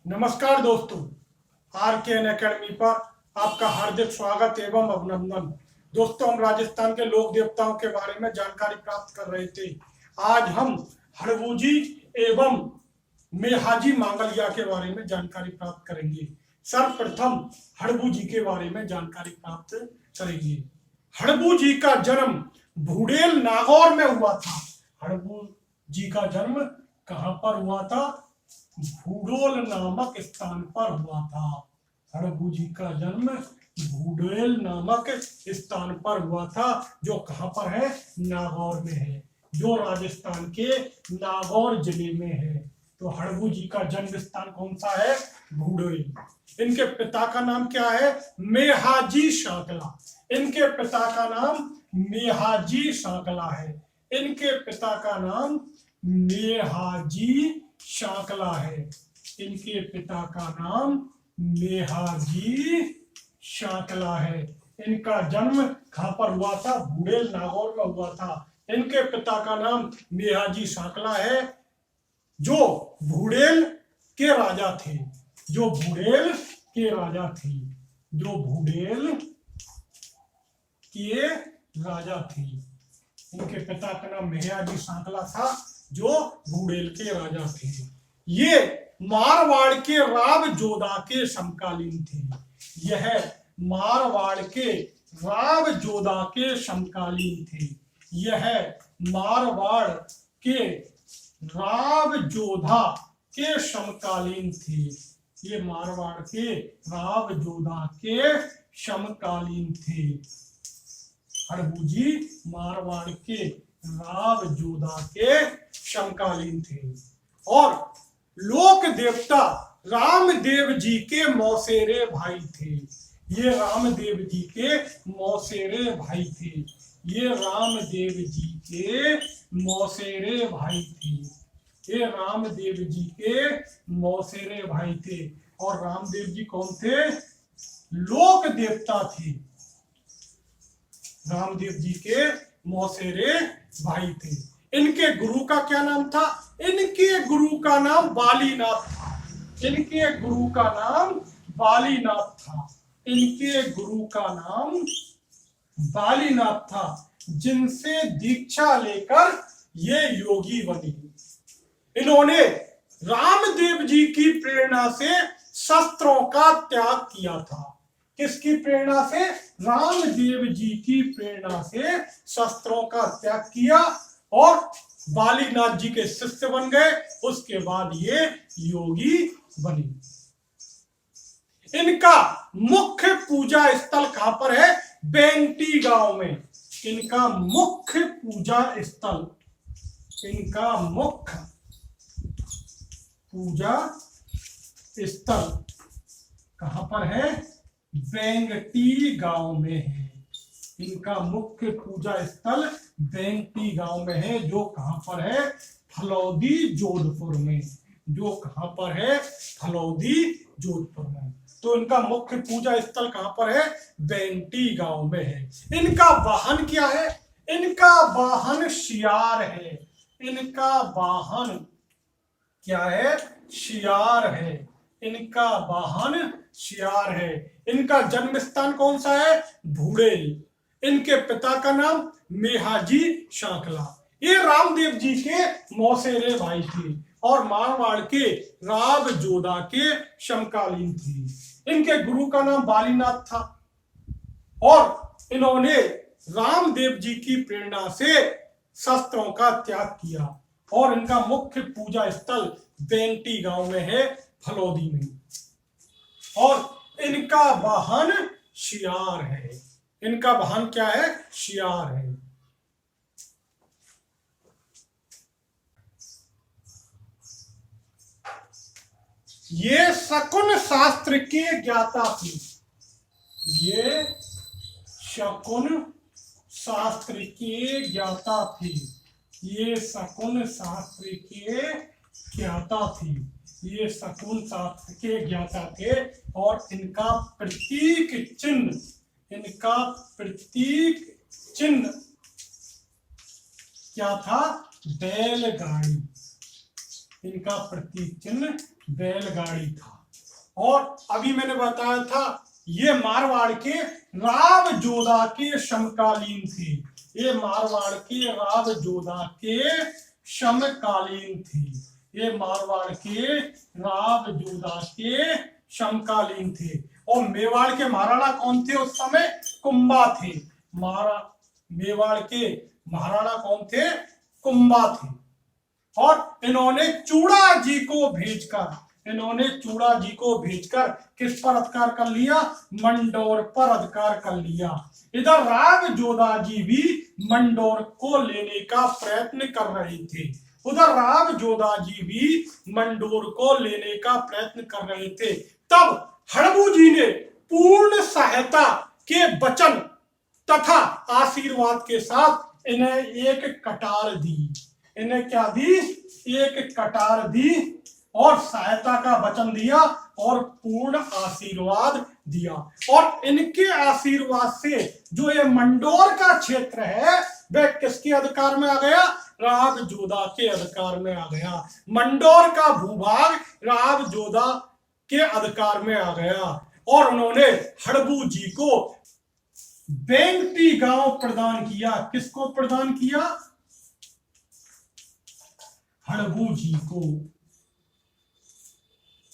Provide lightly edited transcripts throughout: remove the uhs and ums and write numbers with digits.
नमस्कार दोस्तों, RKN academy पर आपका हार्दिक स्वागत एवं अभिनंदन। दोस्तों, हम राजस्थान के लोक देवताओं के बारे में जानकारी प्राप्त कर रहे थे। आज हम हड़बूजी एवं मेहाजी मांगलिया के बारे में जानकारी प्राप्त करेंगे। सर्वप्रथम हड़बूजी के बारे में जानकारी प्राप्त करेंगे। हड़बूजी का जन्म भूडेल नागौर में हुआ था। हड़बूजी का जन्म कहाँ पर हुआ था? भूडोल नामक स्थान पर हुआ था। हड़बूजी का जन्म भूडेल नामक स्थान पर हुआ था, जो कहां पर है? नागौर में है, जो राजस्थान के नागौर जिले में है। तो हड़बूजी का जन्म स्थान कौन सा है? भूडेल। इनके पिता का नाम क्या है? मेहाजी शाकला। इनके पिता का नाम मेहाजी शाकला है। इनके पिता का नाम मेहाजी शाकला है। इनके पिता का नाम मेहाजी शाकला है। इनका जन्म कहां पर हुआ था? भूडेल नागौर में हुआ था। इनके पिता का नाम मेहाजी शाकला है, जो भूडेल के राजा थे। जो भूडेल के राजा थे। जो भूडेल के राजा थे। इनके पिता का नाम मेहाजी शाकला था, जो भूडेल के राजा थे। ये मारवाड़ के राव जोधा के समकालीन थे। यह मारवाड़ के राव जोधा के समकालीन थे। यह मारवाड़ के राव जोधा के समकालीन थे। ये मारवाड़ के राव जोधा के समकालीन थे। हड़बूजी मारवाड़ के राव जोधा के समकालीन थे और लोक देवता रामदेव जी के मौसेरे भाई थे। ये रामदेव जी के मौसेरे भाई थे। ये रामदेव जी के मौसेरे भाई थे। ये रामदेव जी के मौसेरे भाई थे। और रामदेव जी कौन थे? लोक देवता थे। रामदेव जी के मौसेरे भाई थे। इनके गुरु का क्या नाम था? इनके गुरु का नाम बालीनाथ था। इनके गुरु का नाम बालीनाथ था। इनके गुरु का नाम बालीनाथ था, जिनसे दीक्षा लेकर ये योगी बने। इन्होंने रामदेव जी की प्रेरणा से शस्त्रों का त्याग किया था। किसकी प्रेरणा से? रामदेव जी की प्रेरणा से शस्त्रों का त्याग किया और बालीनाथ जी के शिष्य बन गए। उसके बाद ये योगी बने। इनका मुख्य पूजा स्थल कहां पर है? बेंटी गांव में। इनका मुख्य पूजा स्थल, इनका मुख्य पूजा स्थल कहां पर है? बेंगटी गांव में है। इनका मुख्य पूजा स्थल बेंगटी गांव में है, जो कहां पर है? फलौदी जोधपुर में। जो कहां पर है? फलौदी जोधपुर में। तो इनका मुख्य पूजा स्थल कहां पर है? बेंगटी गांव में है। इनका वाहन क्या है? इनका वाहन शियार है। इनका वाहन क्या है? शियार है। इनका वाहन शियार है। इनका जन्म स्थान कौन सा है? भूडेल। इनके पिता का नाम मेहाजी शाकला। ये रामदेव जी के मौसेरे भाई थे और मारवाड़ के राव जोधा के समकालीन थे। इनके गुरु का नाम बालीनाथ था और इन्होंने रामदेव जी की प्रेरणा से शस्त्रों का त्याग किया और इनका मुख्य पूजा स्थल बेंटी गांव में है, फलौदी में। और इनका वाहन शियार है। इनका वाहन क्या है? शियार है। ये शकुन शास्त्र के ज्ञाता थे। ये शकुन शास्त्र के ज्ञाता थे। ये शकुन शास्त्र के ज्ञाता थे। ये शकुन शास्त्र के ज्ञाता थे और इनका प्रतीक चिन्ह, इनका प्रतीक चिन्ह क्या था? बैलगाड़ी। इनका प्रतीक चिन्ह बैलगाड़ी था। और अभी मैंने बताया था ये मारवाड़ के राव जोधा के समकालीन थे। ये मारवाड़ के राव जोधा के समकालीन थे। ये मारवाड़ के राव जोधा के समकालीन थे। और मेवाड़ के महाराणा कौन थे उस समय? कुंभा थे। मेवाड़ के महाराणा कौन थे? कुंभा थे। और इन्होंने चूड़ा जी को भेजकर किस पर अधिकार कर लिया? मंडोर पर अधिकार कर लिया। इधर राव जोधा जी भी मंडोर को लेने का प्रयत्न कर रहे थे। उधर राव जोधा जी भी मंडोर को लेने का प्रयत्न कर रहे थे। तब हड़बू जी ने पूर्ण सहायता के वचन तथा आशीर्वाद के साथ इन्हें एक कटार दी। इन्हें क्या दी? एक कटार दी और सहायता का वचन दिया और पूर्ण आशीर्वाद दिया। और इनके आशीर्वाद से जो ये मंडोर का क्षेत्र है वह किसके अधिकार में आ गया? राव जोधा के अधिकार में आ गया। मंडोर का भूभाग राव जोधा के अधिकार में आ गया। और उन्होंने हड़बू जी को बेंगटी गांव प्रदान किया। किसको प्रदान किया? हड़बू जी को।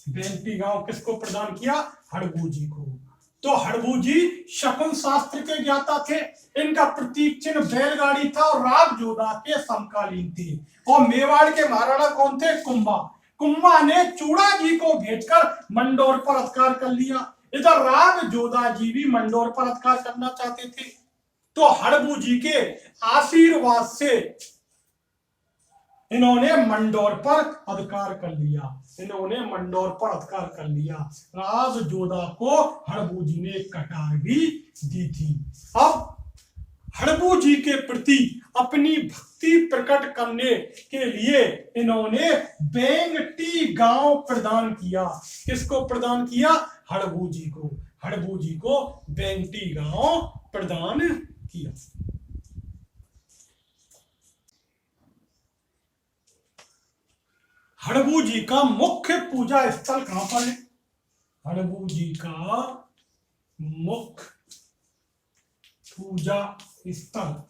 बेंगटी गांव किसको प्रदान किया? हड़बू जी को। तो हड़बू जी शकुन शास्त्र के ज्ञाता थे। इनका प्रतीक चिन्ह बैलगाड़ी था और राव जोधा के समकालीन थे। और मेवाड़ के महाराणा कौन थे? कुंभा। कुंभा ने चूड़ा जी को भेजकर मंडोर पर अधिकार कर लिया। इधर राव जोधा जी भी मंडोर पर अधिकार करना चाहते थे। तो हड़बू जी के आशीर्वाद से इन्होंने मंडोर पर अधिकार कर लिया। इन्होंने मंडोर पर अधिकार कर लिया। राव जोधा को हड़बू जी ने कटार भी दी थी। अब हड़बू जी के प्रति अपनी भक्ति प्रकट करने के लिए इन्होंने बेंगटी गांव प्रदान किया। किसको प्रदान किया? हड़बू जी को। हड़बू जी को बेंगटी गांव प्रदान किया। हड़बू जी का मुख्य पूजा स्थल कहां पर है? हड़बू जी का मुख्य पूजा स्थल,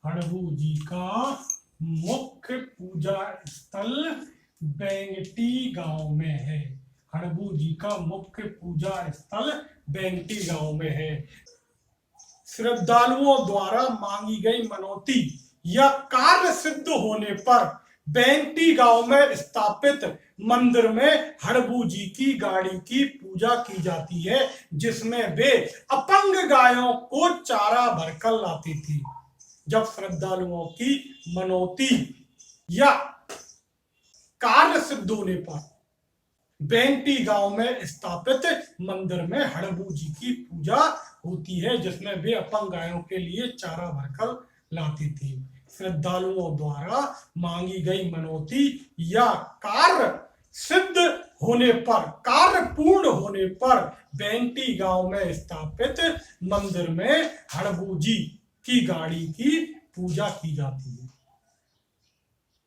हड़बू जी का मुख्य पूजा स्थल बेंगटी गांव में है। हड़बू जी का मुख्य पूजा स्थल बेंगटी गांव में है। श्रद्धालुओं द्वारा मांगी गई मनौती या कार्य सिद्ध होने पर बेंगटी गांव में स्थापित मंदिर में हड़बू जी की गाड़ी की पूजा की जाती है, जिसमें वे अपंग गायों को चारा भरकर लाती थी। जब श्रद्धालुओं की मनौती या कार्य सिद्ध होने पर बेंगटी गांव में स्थापित मंदिर में हड़बू जी की पूजा होती है, जिसमें वे अपंग गायों के लिए चारा भरकर लाती थी। श्रद्धालुओं द्वारा मांगी गई मनौती या कार्य सिद्ध होने पर, कार्य पूर्ण होने पर बेंगटी गांव में स्थापित मंदिर में हड़बू जी की गाड़ी की पूजा की जाती है,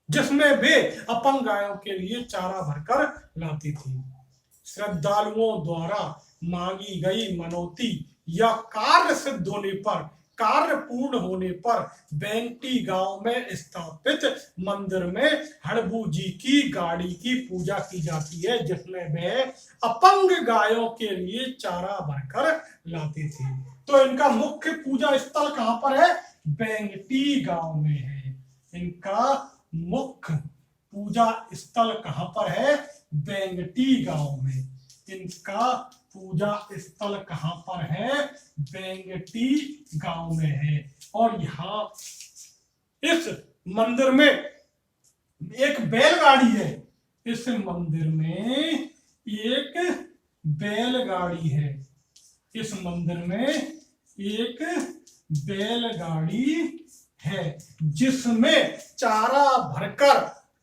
जिसमें वे अपंग गायों के लिए चारा भरकर लाती थी। श्रद्धालुओं द्वारा मांगी गई मनौती या कार्य सिद्ध होने पर, कार्य पूर्ण होने पर बेंगटी गांव में स्थापित मंदिर में हड़बू जी की गाड़ी की पूजा की जाती है, जिसमें वे अपंग गायों के लिए चारा भरकर लाती थी। तो इनका मुख्य पूजा स्थल कहां पर है? बेंगटी गांव में है। इनका मुख्य पूजा स्थल कहां पर है? बेंगटी गांव में। इनका पूजा स्थल कहां पर है? बेंगटी गांव में है। और यहाँ इस मंदिर में एक बैलगाड़ी है। इस मंदिर में एक बैलगाड़ी है। इस मंदिर में एक बैलगाड़ी है, जिसमें चारा भरकर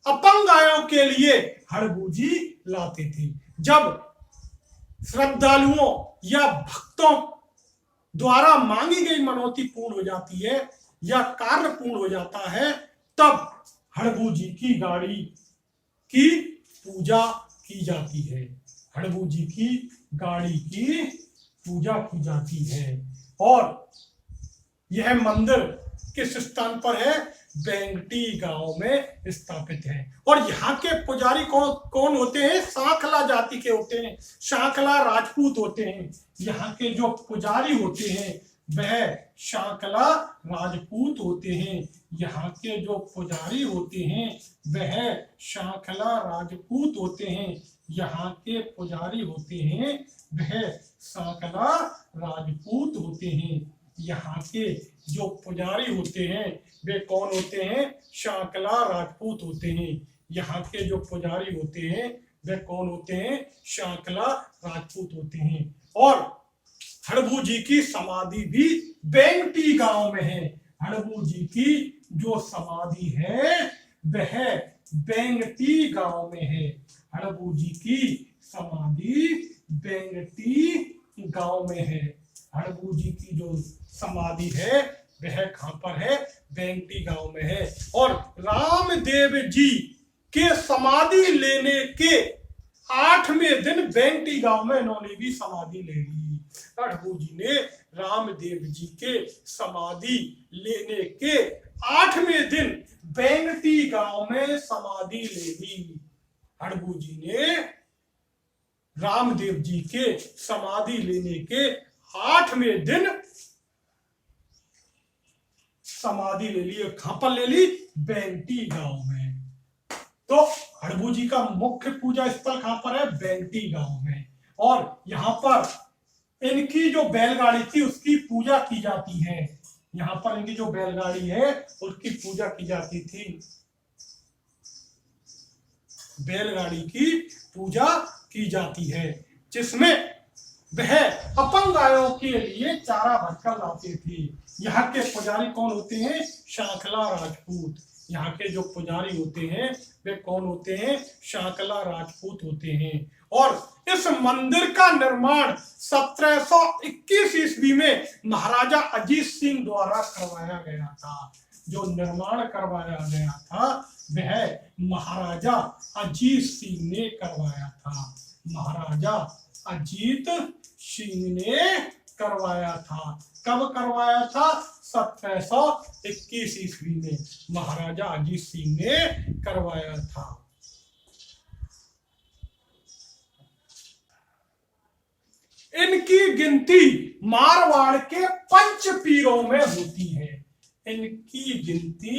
अपंग गायों के लिए हड़बू जी लाते थे। जब श्रद्धालुओं या भक्तों द्वारा मांगी गई मनौती पूर्ण हो जाती है या कार्य पूर्ण हो जाता है, तब हड़बू जी की गाड़ी की पूजा की जाती है। हड़बू जी की गाड़ी की पूजा की जाती है। और यह मंदिर किस स्थान पर है? बेंगटी गांव में स्थापित है। और यहाँ के पुजारी कौन कौन होते हैं? सांखला जाति के होते हैं, सांखला राजपूत होते हैं। यहाँ के जो पुजारी होते हैं वह सांखला राजपूत होते हैं। यहाँ के जो पुजारी होते हैं वह सांखला राजपूत होते हैं। यहाँ के पुजारी होते हैं वह सांखला राजपूत होते हैं। यहाँ के जो पुजारी होते हैं वे कौन होते हैं? सांखला राजपूत होते हैं। यहाँ के जो पुजारी होते हैं वे कौन होते हैं? सांखला राजपूत होते हैं। और हड़बू जी की समाधि भी बेंगटी गांव में है। हड़बू जी की जो समाधि है वह बेंगटी गांव में है। हड़बू जी की समाधि बेंगटी गांव में है। हड़बू जी की जो समाधि है वह कहां पर है? बेंगटी गांव में है। और रामदेव जी के समाधि लेने के 8वें दिन बेंगटी गांव में इन्होंने भी समाधि ले ली। हड़बू जी ने रामदेव जी के समाधि लेने के 8वें दिन बेंगटी गांव में समाधि ले ली। हड़बू जी ने रामदेव जी के समाधि लेने के 8वें दिन समाधि ले ली। कहां पर ले ली? बेंगटी गांव में। तो हड़बू जी का मुख्य पूजा स्थल कहां पर है? बेंगटी गांव में। और यहां पर इनकी जो बैलगाड़ी थी उसकी पूजा की जाती है। यहां पर इनकी जो बैलगाड़ी है उसकी पूजा की जाती थी। बैलगाड़ी की पूजा की जाती है जिसमें वह अपंग गायों के लिए चारा भरकर लाते थे। यहाँ के पुजारी कौन होते हैं? सांखला राजपूत। यहाँ के जो पुजारी होते हैं वे कौन होते हैं? सांखला राजपूत होते हैं। और इस मंदिर का निर्माण 1721 ईस्वी में महाराजा अजीत सिंह द्वारा करवाया गया था। जो निर्माण करवाया गया था वह महाराजा अजीत सिंह ने करवाया था। महाराजा अजीत सिंह ने करवाया था। कब करवाया था? 1721 ईस्वी में महाराजा अजीत सिंह ने करवाया था। इनकी गिनती मारवाड़ के पंच पीरों में होती है। इनकी गिनती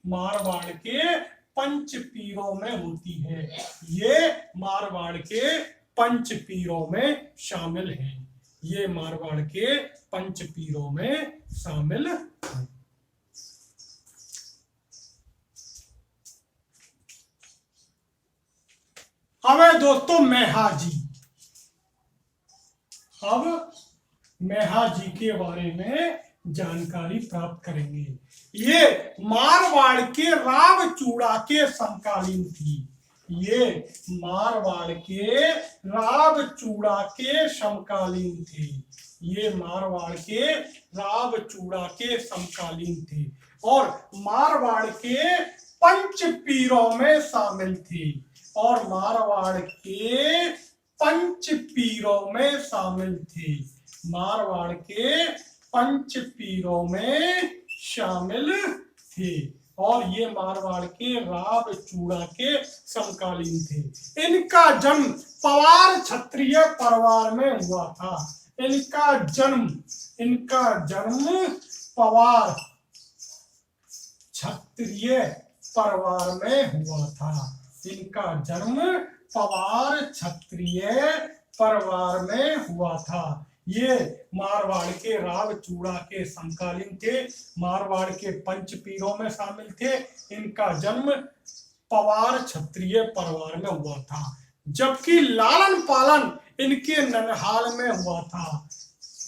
मारवाड़ के पंच पीरों में होती है। ये मारवाड़ के पंच पीरों में शामिल हैं। ये मारवाड़ के पंच पीरों में शामिल हैं। अब है दोस्तों मैहा जी। अब मैहा जी के बारे में जानकारी प्राप्त करेंगे। ये मारवाड़ के रावचूड़ा के समकालीन थी। ये मारवाड़ के रावचूड़ा के समकालीन थे। ये मारवाड़ के रावचूड़ा के समकालीन थे और मारवाड़ के पंच पीरों में शामिल थी। और मारवाड़ के पंच पीरों में शामिल थे। मारवाड़ के पंच पीरों में शामिल थे और ये मारवाड़ के रावचूड़ा के समकालीन थे। इनका जन्म पवार क्षत्रिय परिवार में हुआ था। इनका जन्म पवार क्षत्रिय परिवार में हुआ था। इनका जन्म पवार क्षत्रिय परिवार में हुआ था। ये मारवाड़ के रावचूड़ा के समकालीन थे। मारवाड़ के पंच पीरों में शामिल थे। इनका जन्म पवार क्षत्रिय परिवार में हुआ था। जबकि लालन पालन इनके ननिहाल में हुआ था।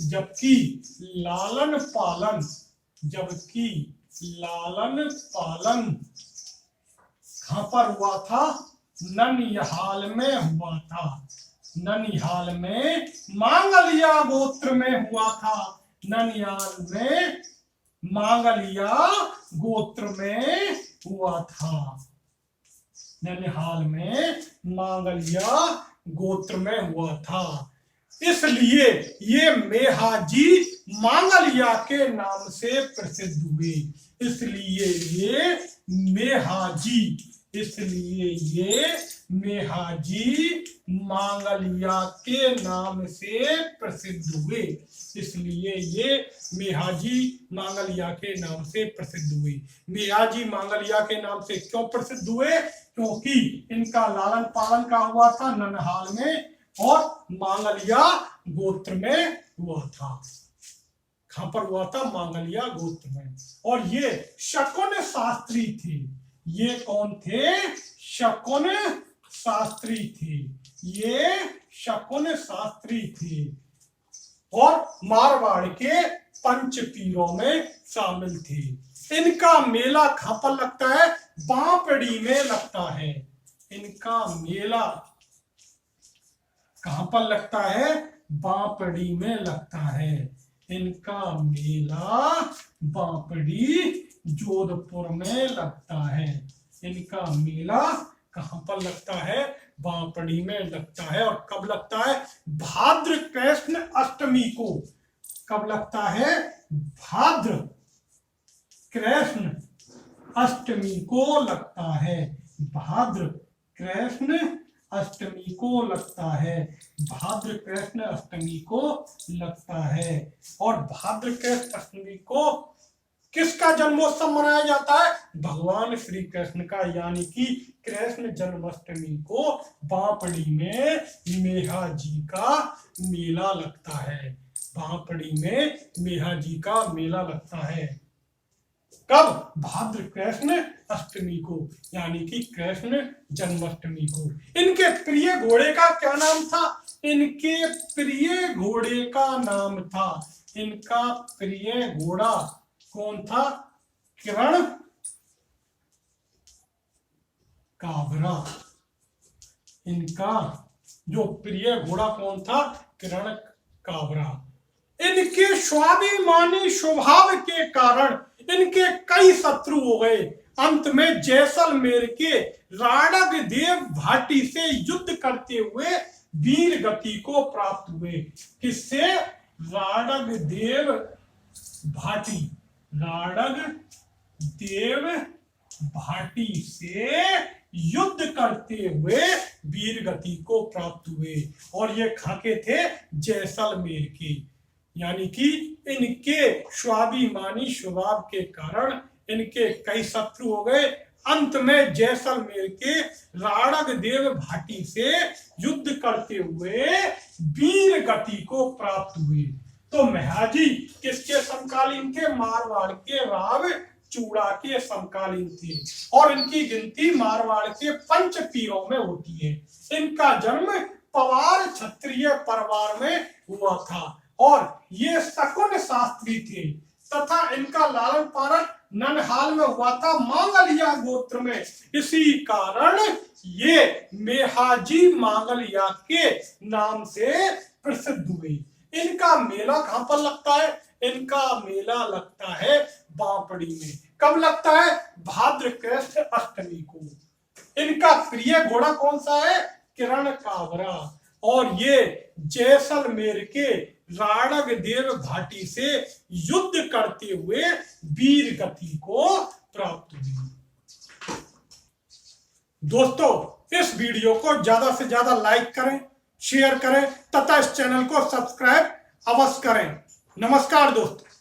जबकि लालन पालन कहां पर हुआ था? ननिहाल में हुआ था। ननिहाल में मांगलिया गोत्र में हुआ था। ननिहाल में मांगलिया गोत्र में हुआ था। ननिहाल में मांगलिया गोत्र में हुआ था। इसलिए ये मेहाजी मांगलिया के नाम से प्रसिद्ध हुए। इसलिए ये मेहाजी मांगलिया के नाम से प्रसिद्ध हुए। इसलिए ये मेहाजी मांगलिया के नाम से प्रसिद्ध हुए। मेहाजी मांगलिया के नाम से क्यों प्रसिद्ध हुए? क्योंकि इनका लालन पालन का हुआ था ननिहाल में और मांगलिया गोत्र में हुआ था। कहां पर हुआ था? मांगलिया गोत्र में। और ये शकुन शास्त्री थे। ये कौन थे? शकुन शास्त्री थे। ये शकुन शास्त्री थे और मारवाड़ के पंच पीरों में शामिल थे। इनका मेला कहां पर लगता है? बांपड़ी में लगता है। इनका मेला कहां पर लगता है? बांपड़ी में लगता है। इनका मेला बांपड़ी जोधपुर में लगता है। इनका मेला कहां पर लगता है? बांपड़ी में लगता है। और कब लगता है? भाद्र कृष्ण अष्टमी को। कब लगता है? भाद्र कृष्ण अष्टमी को लगता है। भाद्र कृष्ण अष्टमी को लगता है। भाद्र कृष्ण अष्टमी को लगता है। और भाद्र कृष्ण अष्टमी को किसका जन्मोत्सव मनाया जाता है? भगवान श्री कृष्ण का, यानी कि कृष्ण जन्माष्टमी को बांपड़ी में मेहाजी का मेला लगता है। बांपड़ी में मेहाजी का मेला लगता है। कब? भाद्र कृष्ण अष्टमी को, यानी कि कृष्ण जन्माष्टमी को। इनके प्रिय घोड़े का क्या नाम था? इनके प्रिय घोड़े का नाम था, इनका प्रिय घोड़ा कौन था? किरण काबरा। इनका जो प्रिय घोड़ा कौन था? किरण काबरा। इनके स्वाभिमानी स्वभाव के कारण इनके कई शत्रु हो गए। अंत में जैसलमेर के राणग देव भाटी से युद्ध करते हुए वीर गति को प्राप्त हुए। किससे? राणग देव भाटी। राणग देव भाटी से युद्ध करते हुए वीर गति को प्राप्त हुए। और ये कहां के थे? जैसलमेर के। यानी कि इनके स्वाभिमानी स्वभाव के कारण इनके कई शत्रु हो गए। अंत में जैसलमेर के राणग देव भाटी से युद्ध करते हुए वीर गति को प्राप्त हुए। तो मेहाजी किसके समकालीन थे? मारवाड़ के राव चूड़ा के समकालीन थे। और इनकी गिनती मारवाड़ के पंच पीरों में होती है। इनका जन्म पवार क्षत्रिय परिवार में हुआ था और ये शकुन शास्त्री थे तथा इनका लालन पालन ननिहाल में हुआ था, मांगलिया गोत्र में। इसी कारण ये मेहाजी मांगलिया के नाम से प्रसिद्ध हुए। इनका मेला कहां पर लगता है? इनका मेला लगता है बांपड़ी में। कब लगता है? भाद्र कृष्ण अष्टमी को। इनका प्रिय घोड़ा कौन सा है? किरण काबरा। और ये जैसलमेर के राणग देव घाटी से युद्ध करते हुए वीर गति को प्राप्त हुई। दोस्तों, इस वीडियो को ज्यादा से ज्यादा लाइक करें, शेयर करें तथा इस चैनल को सब्सक्राइब अवश्य करें। नमस्कार दोस्तों।